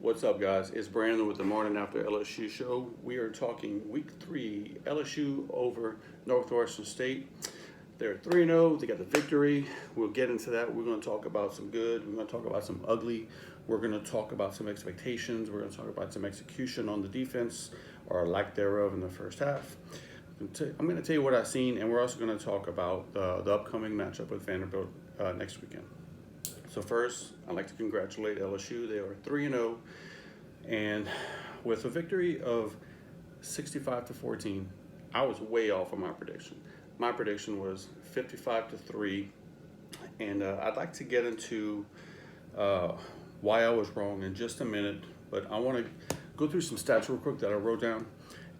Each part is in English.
What's up, guys? It's Brandon with the Morning After LSU show. We are talking week 3, LSU over Northwestern State. They're 3-0. They got the victory. We'll get into that. We're going to talk about some good. We're going to talk about some ugly. We're going to talk about some expectations. We're going to talk about some execution on the defense or lack thereof in the first half. I'm going to tell you what I've seen, and we're also going to talk about the upcoming matchup with Vanderbilt next weekend. So first, I'd like to congratulate LSU. They are 3-0, and with a victory of 65-14, I was way off on my prediction. My prediction was 55-3, and I'd like to get into why I was wrong in just a minute, but I want to go through some stats real quick that I wrote down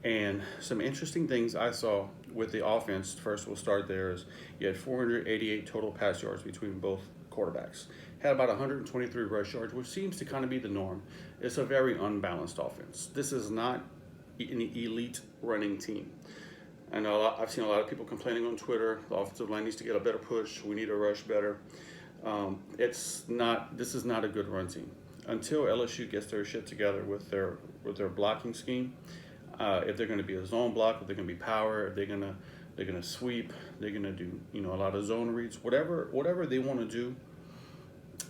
and some interesting things I saw with the offense. First, we'll start there. Is you had 488 total pass yards between both quarterbacks. Had about 123 rush yards, which seems to kind of be the norm. It's a very unbalanced offense. This is not an elite running team. I know I've seen a lot of people complaining on Twitter. The offensive line needs to get a better push. We need to rush better. This is not a good run team until LSU gets their shit together with their blocking scheme. If they're going to be a zone block, if they're going to be power, if they're going to sweep, they're going to do a lot of zone reads, whatever they want to do.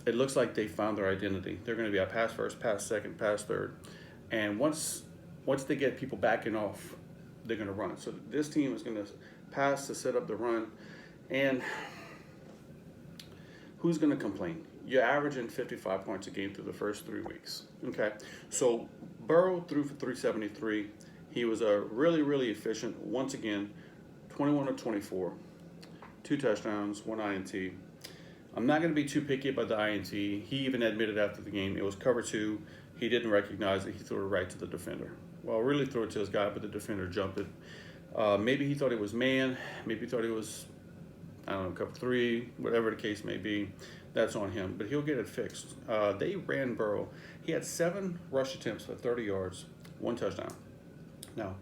It looks like they found their identity. They're going to be a pass first, pass second, pass third, and once they get people backing off, they're going to run. So this team is going to pass to set up the run, and who's going to complain? You're averaging 55 points a game through the first 3 weeks. Okay, so Burrow threw for 373. He was really, really efficient. Once again, 21 of 24, 2 touchdowns, 1 INT. I'm not going to be too picky about the INT. He even admitted after the game it was cover 2. He didn't recognize it. He threw it right to the defender. Well, really threw it to his guy, but the defender jumped it. Maybe he thought it was man. Maybe he thought it was, cover 3, whatever the case may be. That's on him, but he'll get it fixed. They ran Burrow. He had 7 rush attempts for 30 yards, 1 touchdown. Now,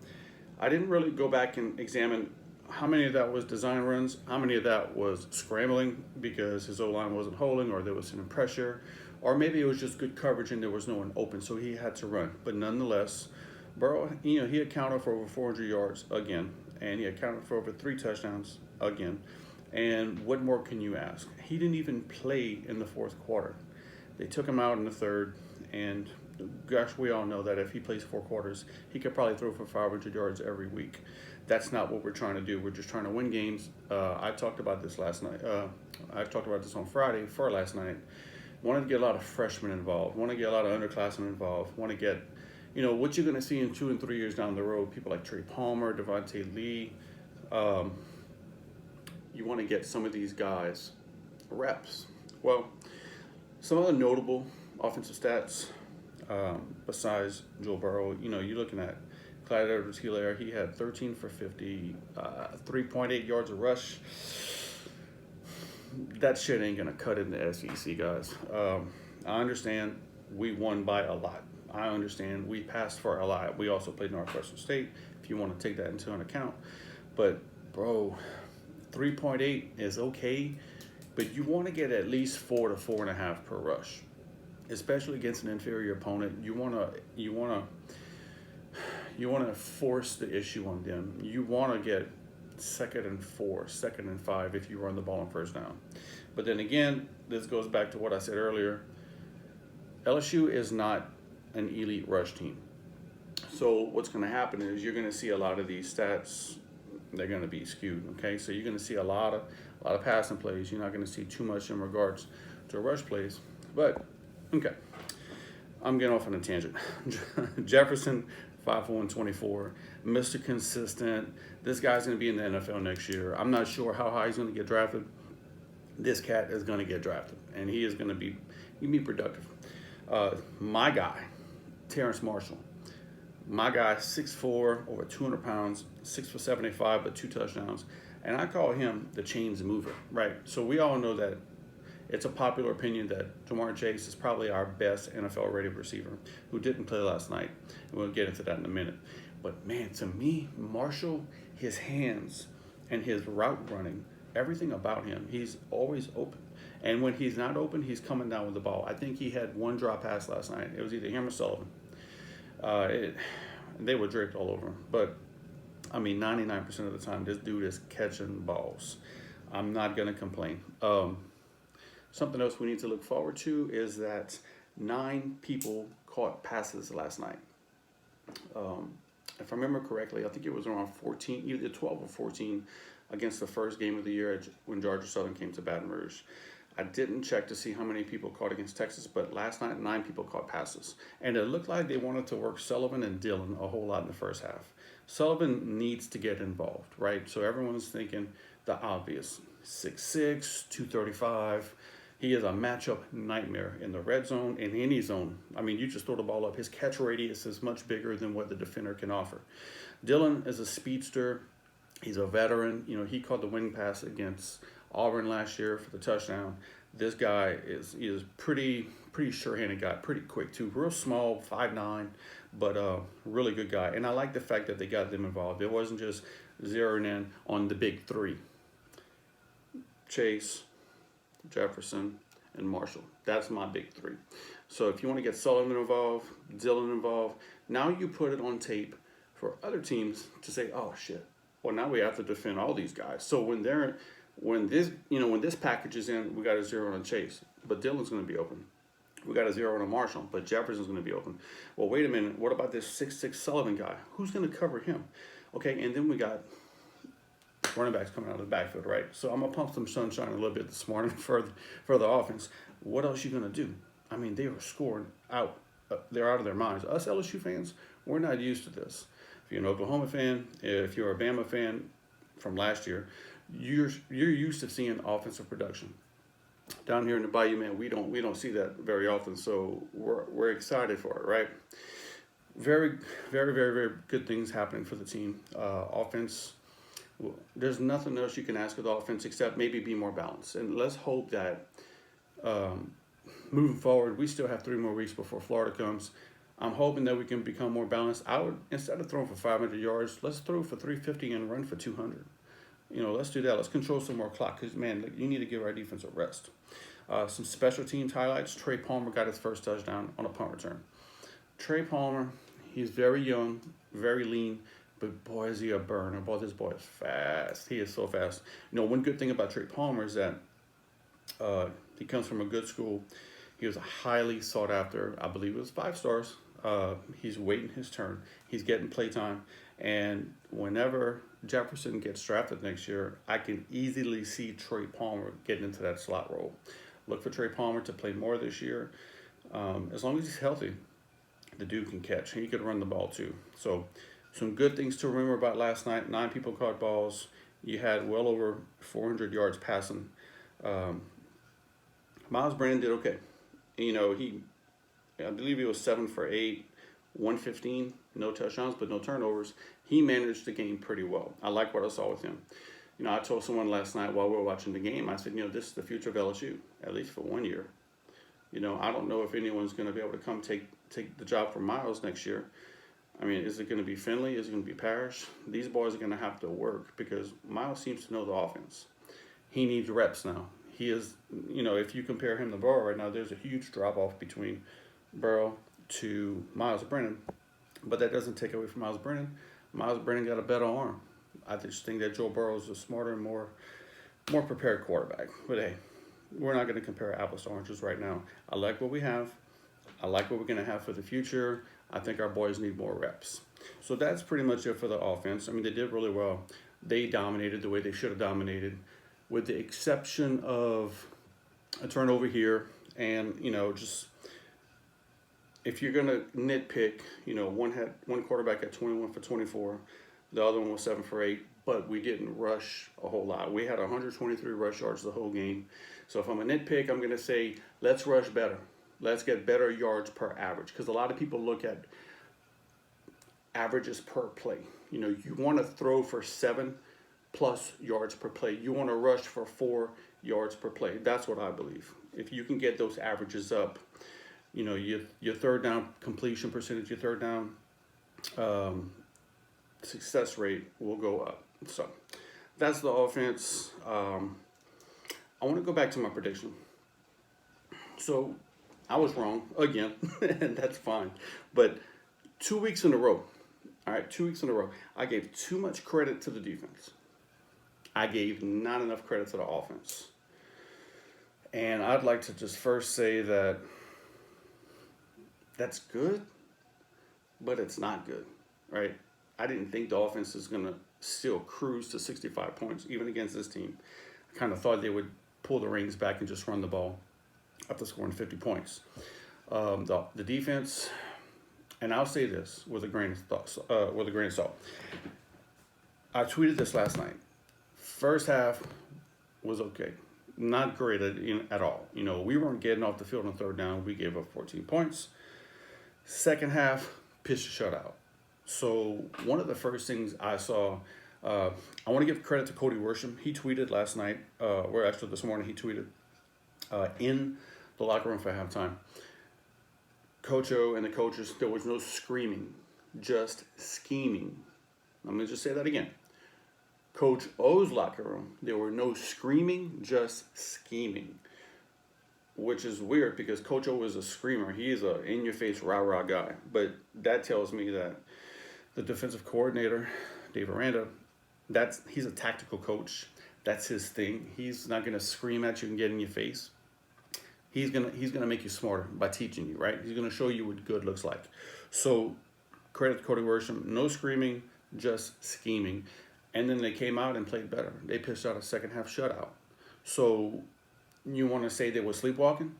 I didn't really go back and examine how many of that was design runs, how many of that was scrambling because his O-line wasn't holding or there was some pressure, or maybe it was just good coverage and there was no one open, so he had to run. But nonetheless, Burrow, he accounted for over 400 yards again, and he accounted for over 3 touchdowns again. And what more can you ask? He didn't even play in the fourth quarter. They took him out in the third, and gosh, we all know that if he plays 4 quarters, he could probably throw for 500 yards every week. That's not what we're trying to do. We're just trying to win games. I talked about this last night. I talked about this on Friday for last night. Wanted to get a lot of freshmen involved. Want to get a lot of underclassmen involved. Want to get, what you're going to see in 2 and 3 years down the road. People like Trey Palmer, Devontae Lee. You want to get some of these guys reps. Well, some other notable offensive stats besides Joe Burrow, you're looking at Clyde Edwards-Helaire. He had 13 for 50, 3.8 yards of rush. That shit ain't going to cut in the SEC, guys. I understand we won by a lot. I understand we passed for a lot. We also played Northwestern State, if you want to take that into an account. But, bro, 3.8 is okay, but you want to get at least 4 to 4.5 per rush, especially against an inferior opponent. You want to force the issue on them. You want to get 2nd and 4, 2nd and 5 if you run the ball on first down. But then again, this goes back to what I said earlier. LSU is not an elite rush team. So what's going to happen is you're going to see a lot of these stats. They're going to be skewed. Okay, so you're going to see a lot of passing plays. You're not going to see too much in regards to rush plays. But okay, I'm getting off on a tangent. Jefferson, 5 for 124, Mr. Consistent. This guy's going to be in the NFL next year. I'm not sure how high he's going to get drafted. This cat is going to get drafted, and he is going to be productive. My guy, Terrence Marshall. My guy, 6'4", over 200 pounds, 6 for 75, but 2 touchdowns. And I call him the chains mover, right? So we all know that it's a popular opinion that Jamar Chase is probably our best NFL-ready receiver who didn't play last night. And we'll get into that in a minute. But, man, to me, Marshall, his hands and his route running, everything about him, he's always open. And when he's not open, he's coming down with the ball. I think he had one drop pass last night. It was either him or Sullivan. They were draped all over him. But, I mean, 99% of the time, this dude is catching balls. I'm not going to complain. Something else we need to look forward to is that 9 people caught passes last night. If I remember correctly, I think it was around 14, either 12 or 14 against the first game of the year when Georgia Southern came to Baton Rouge. I didn't check to see how many people caught against Texas, but last night 9 people caught passes. And it looked like they wanted to work Sullivan and Dillon a whole lot in the first half. Sullivan needs to get involved, right? So everyone's thinking the obvious, 6'6", 235. He is a matchup nightmare in the red zone, in any zone. I mean, you just throw the ball up. His catch radius is much bigger than what the defender can offer. Dillon is a speedster. He's a veteran. You know, he caught the winning pass against Auburn last year for the touchdown. This guy is pretty sure-handed guy, pretty quick too. Real small, 5'9", but really good guy. And I like the fact that they got them involved. It wasn't just zeroing in on the big 3. Chase, Jefferson, and Marshall. That's my big 3. So if you want to get Sullivan involved, Dillon involved, now you put it on tape for other teams to say, oh shit, well now we have to defend all these guys. So when this package is in, we got a 0 on Chase, but Dillon's going to be open. We got a 0 on a Marshall, but Jefferson's going to be open. Well, wait a minute. What about this 6'6" Sullivan guy? Who's going to cover him? Okay, and then we got running backs coming out of the backfield, right? So I'm going to pump some sunshine a little bit this morning for the offense. What else are you going to do? I mean, they are scoring out. They're out of their minds. Us LSU fans, we're not used to this. If you're an Oklahoma fan, if you're a Bama fan from last year, you're used to seeing offensive production. Down here in the Bayou, man, we don't see that very often, so we're excited for it, right? Very, very, very, very good things happening for the team. Offense, there's nothing else you can ask of the offense except maybe be more balanced. And let's hope that moving forward, we still have 3 more weeks before Florida comes. I'm hoping that we can become more balanced. I would, instead of throwing for 500 yards, let's throw for 350 and run for 200. You know, let's do that. Let's control some more clock because, man, you need to give our defense a rest. Some special teams highlights. Trey Palmer got his first touchdown on a punt return. Trey Palmer, he's very young, very lean, but boy, is he a burner. Boy, this boy is fast. He is so fast. You know, one good thing about Trey Palmer is that he comes from a good school. He was a highly sought after, I believe it was 5 stars. He's waiting his turn. He's getting playtime. And whenever Jefferson gets drafted next year, I can easily see Trey Palmer getting into that slot role. Look for Trey Palmer to play more this year. As long as he's healthy, the dude can catch. He could run the ball too. So some good things to remember about last night. 9 people caught balls. You had well over 400 yards passing. Miles Brennan did okay. You know, I believe he was 7 for 8, 115, no touchdowns, but no turnovers. He managed the game pretty well. I like what I saw with him. You know, I told someone last night while we were watching the game, I said, you know, this is the future of LSU, at least for 1 year. You know, I don't know if anyone's going to be able to come take the job from Miles next year. I mean, is it going to be Finley? Is it going to be Parrish? These boys are going to have to work because Miles seems to know the offense. He needs reps now. He is, you know, if you compare him to Burrow right now, there's a huge drop-off between Burrow to Miles Brennan. But that doesn't take away from Miles Brennan. Miles Brennan got a better arm. I just think that Joe Burrow is a smarter and more prepared quarterback. But hey, we're not going to compare apples to oranges right now. I like what we have. I like what we're going to have for the future. I think our boys need more reps. So that's pretty much it for the offense. I mean, they did really well. They dominated the way they should have dominated, with the exception of a turnover here. And, you know, just if you're going to nitpick, you know, one quarterback at 21 for 24. The other one was 7 for 8, but we didn't rush a whole lot. We had 123 rush yards the whole game. So if I'm a nitpick, I'm going to say, let's rush better. Let's get better yards per average, because a lot of people look at averages per play. You know, you want to throw for 7+ yards per play. You want to rush for 4 yards per play. That's what I believe. If you can get those averages up, you know, your third down completion percentage, your third down success rate will go up. So that's the offense. I want to go back to my prediction. So I was wrong again, and that's fine. But 2 weeks in a row, all right, 2 weeks in a row, I gave too much credit to the defense. I gave not enough credit to the offense. And I'd like to just first say that that's good, but it's not good, right? I didn't think the offense is going to still cruise to 65 points, even against this team. I kind of thought they would pull the reins back and just run the ball after scoring 50 points. The defense, and I'll say this with a grain of salt. I tweeted this last night. First half was okay, not great at all. We weren't getting off the field on third down. We gave up 14 points. Second half, pitched a shutout. So one of the first things I saw, I want to give credit to Cody Worsham. He tweeted last night, or actually this morning, he tweeted in the locker room for halftime. Coach O and the coaches, there was no screaming, just scheming. Let me just say that again. Coach O's locker room, there were no screaming, just scheming. Which is weird because Coach O is a screamer. He is a in-your-face rah-rah guy. But that tells me that the defensive coordinator, Dave Aranda, he's a tactical coach. That's his thing. He's not going to scream at you and get in your face. He's gonna make you smarter by teaching you, right? He's going to show you what good looks like. So credit to Cody Worsham. No screaming, just scheming. And then they came out and played better. They pitched out a second-half shutout. So you want to say they were sleepwalking?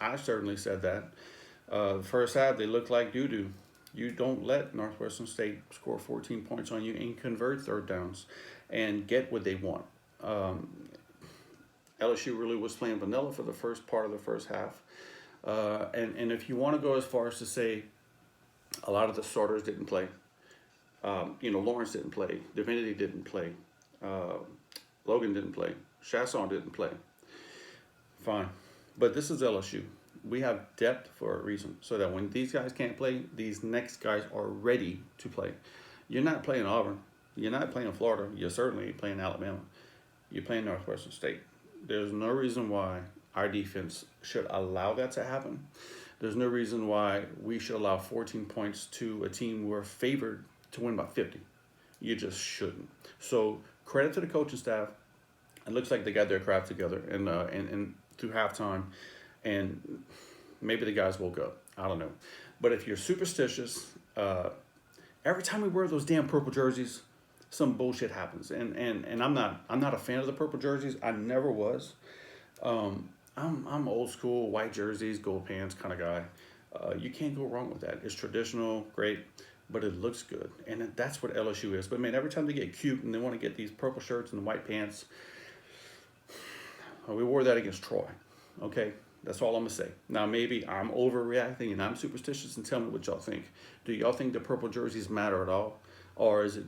I certainly said that. First half, they looked like doo-doo. You don't let Northwestern State score 14 points on you and convert third downs and get what they want. LSU really was playing vanilla for the first part of the first half. And if you want to go as far as to say a lot of the starters didn't play, Lawrence didn't play, Divinity didn't play, Logan didn't play, Chasson didn't play. Fine. But this is LSU. We have depth for a reason, so that when these guys can't play, these next guys are ready to play. You're not playing Auburn. You're not playing Florida. You're certainly playing Alabama. You're playing Northwestern State. There's no reason why our defense should allow that to happen. There's no reason why we should allow 14 points to a team we're favored to win by 50. You just shouldn't. So credit to the coaching staff. It looks like they got their crap together and through halftime, and maybe the guys woke up. I don't know. But if you're superstitious, every time we wear those damn purple jerseys, some bullshit happens. And I'm not a fan of the purple jerseys. I never was. I'm old school, white jerseys, gold pants kind of guy. You can't go wrong with that. It's traditional, great, but it looks good. And that's what LSU is. But man, every time they get cute and they want to get these purple shirts and white pants, we wore that against Troy, okay? That's all I'm going to say. Now, maybe I'm overreacting and I'm superstitious, and tell me what y'all think. Do y'all think the purple jerseys matter at all? Or is it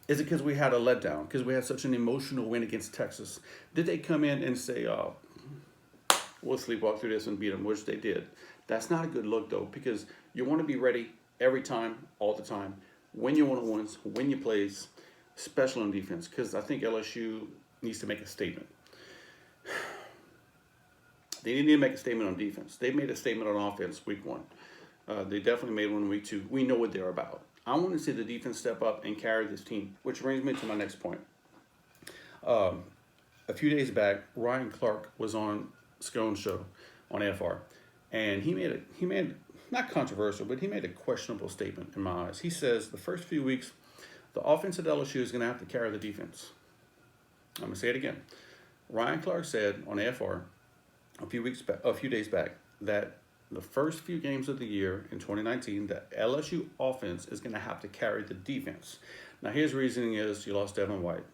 because we had a letdown, because we had such an emotional win against Texas? Did they come in and say, we'll sleepwalk through this and beat them, which they did? That's not a good look, though, because you want to be ready every time, all the time, win your one-on-ones, win your plays, especially on defense, because I think LSU needs to make a statement. They need to make a statement on defense. They made a statement on offense week one. They definitely made one week two. We know what they're about. I want to see the defense step up and carry this team, which brings me to my next point. A few days back, Ryan Clark was on Scone's show on AFR, and he made not controversial, but he made a questionable statement in my eyes. He says the first few weeks, the offense at LSU is going to have to carry the defense. I'm going to say it again. Ryan Clark said on AFR a few days back that the first few games of the year in 2019, the LSU offense is going to have to carry the defense. Now, his reasoning is you lost Devin White.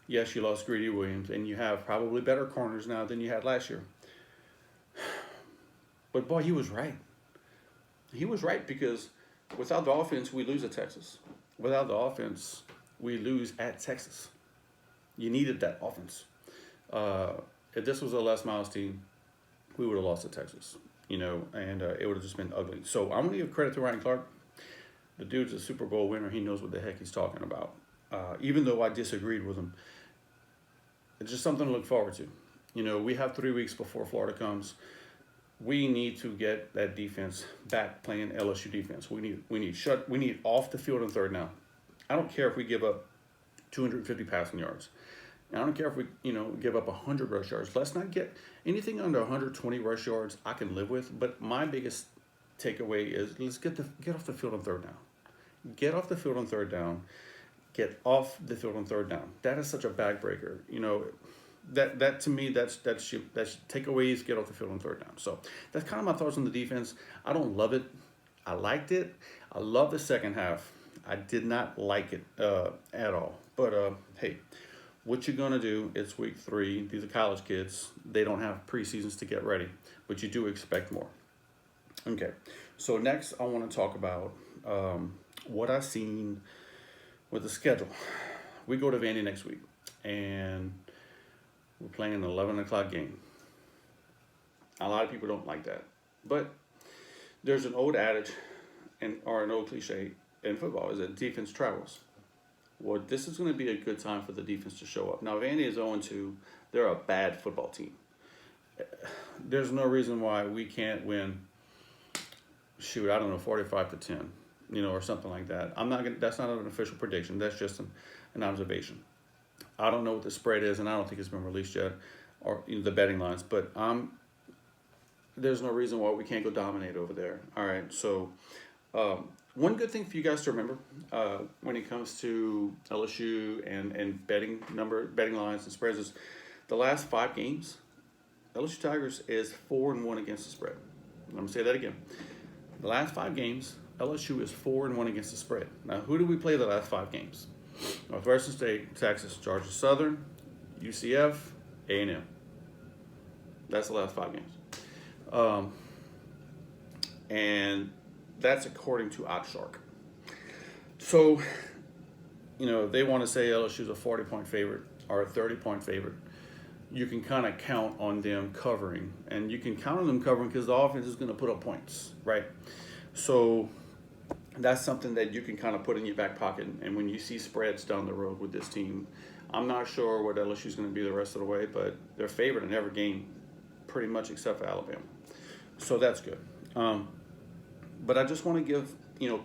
Yes, you lost Greedy Williams, and you have probably better corners now than you had last year. But, boy, he was right. He was right, because without the offense, we lose at Texas. Without the offense, we lose at Texas. You needed that offense. If this was a Les Miles team, we would have lost to Texas, and it would have just been ugly. So I'm going to give credit to Ryan Clark. The dude's a Super Bowl winner. He knows what the heck he's talking about. Even though I disagreed with him, it's just something to look forward to. We have 3 weeks before Florida comes. we need to get that defense back playing LSU defense. We need off the field on third down. I don't care if we give up 250 passing yards. I don't care if we give up 100 rush yards. Let's not get anything under 120 rush yards. I can live with. But my biggest takeaway is let's get off the field on third down. Get off the field on third down. Get off the field on third down. That is such a backbreaker. That to me, that's takeaways. Get off the field on third down. So that's kind of my thoughts on the defense. I don't love it. I liked it. I love the second half. I did not like it at all. But hey, what you're gonna do? It's week 3. These are college kids. They don't have preseasons to get ready, but you do expect more. Okay. So next, I want to talk about what I've seen with the schedule. We go to Vandy next week, and we're playing an 11 o'clock game. A lot of people don't like that. But there's an old adage or an old cliche in football is that defense travels. Well, this is going to be a good time for the defense to show up. Now, Vandy is 0-2. They're a bad football team. There's no reason why we can't win, 45-10, or something like that. That's not an official prediction. That's just an observation. I don't know what the spread is, and I don't think it's been released yet, or the betting lines. But there's no reason why we can't go dominate over there. All right. So one good thing for you guys to remember when it comes to LSU and betting lines and spreads is the last 5 games, LSU Tigers is 4-1 against the spread. I'm gonna say that again. The last 5 games, LSU is 4-1 against the spread. Now, who do we play the last 5 games? Northwestern State, Texas, Georgia Southern, UCF, A&M. That's the last 5 games. And that's according to OddsShark. So, they want to say LSU's a 40-point favorite or a 30-point favorite. You can kind of count on them covering. And you can count on them covering because the offense is going to put up points, right? So that's something that you can kind of put in your back pocket. And when you see spreads down the road with this team, I'm not sure what LSU is going to be the rest of the way, but they're favored in every game, pretty much except for Alabama. So that's good. But I just want to give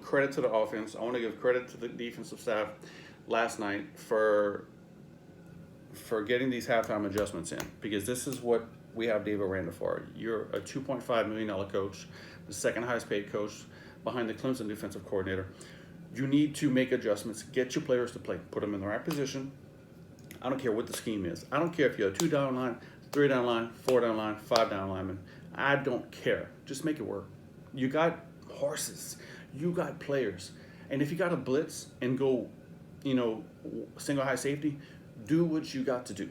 credit to the offense. I want to give credit to the defensive staff last night for getting these halftime adjustments in, because this is what we have Dave Aranda for. You're a $2.5 million coach, the second highest paid coach behind the Clemson defensive coordinator. You need to make adjustments, get your players to play, put them in the right position. I don't care what the scheme is. I don't care if you're a 2-down line, 3-down line, 4-down line, 5-down lineman. I don't care. Just make it work. You got horses. You got players. And if you got to blitz and go, single high safety, do what you got to do.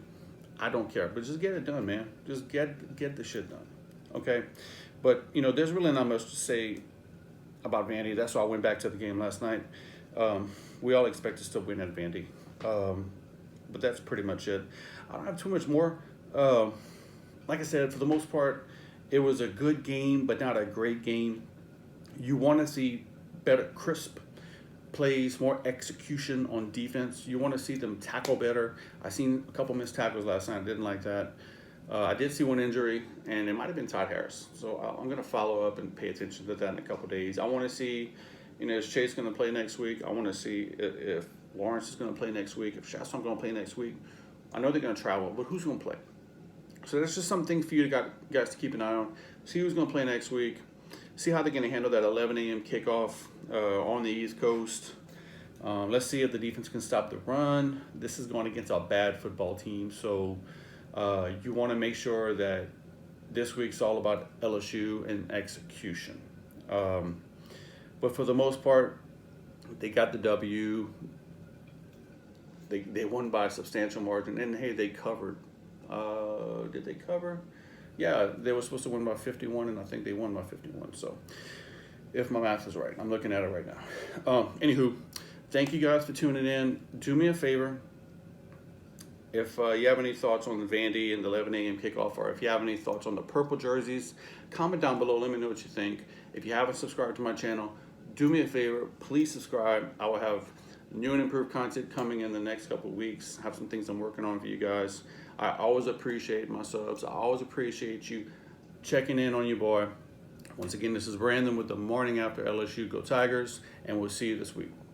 I don't care. But just get it done, man. Just get the shit done. Okay? But, there's really not much to say about Vandy. That's why I went back to the game last night. We all expect us to win at Vandy. But that's pretty much it. I don't have too much more. Like I said, for the most part, it was a good game, but not a great game. You want to see better, crisp plays, more execution on defense. You want to see them tackle better. I seen a couple missed tackles last night. I didn't like that. I did see one injury, and it might have been Todd Harris. So I'm going to follow up and pay attention to that in a couple days. I want to see, is Chase going to play next week? I want to see if Lawrence is going to play next week, if Chasson going to play next week. I know they're going to travel, but who's going to play? So that's just some things for you guys to keep an eye on. See who's going to play next week. See how they're going to handle that 11 a.m. kickoff on the East Coast. Let's see if the defense can stop the run. This is going against a bad football team. So you want to make sure that this week's all about LSU and execution. But for the most part, they got the W. They won by a substantial margin. And, hey, they covered. Did they cover? Yeah, they were supposed to win by 51, and I think they won by 51. So, if my math is right, I'm looking at it right now. Anywho, thank you guys for tuning in. Do me a favor. If you have any thoughts on the Vandy and the 11 a.m. kickoff, or if you have any thoughts on the purple jerseys, comment down below. Let me know what you think. If you haven't subscribed to my channel, do me a favor. Please subscribe. I will have new and improved content coming in the next couple of weeks. I have some things I'm working on for you guys. I always appreciate my subs. I always appreciate you checking in on you, boy. Once again, this is Brandon with the Morning After LSU. Go Tigers, and we'll see you this week.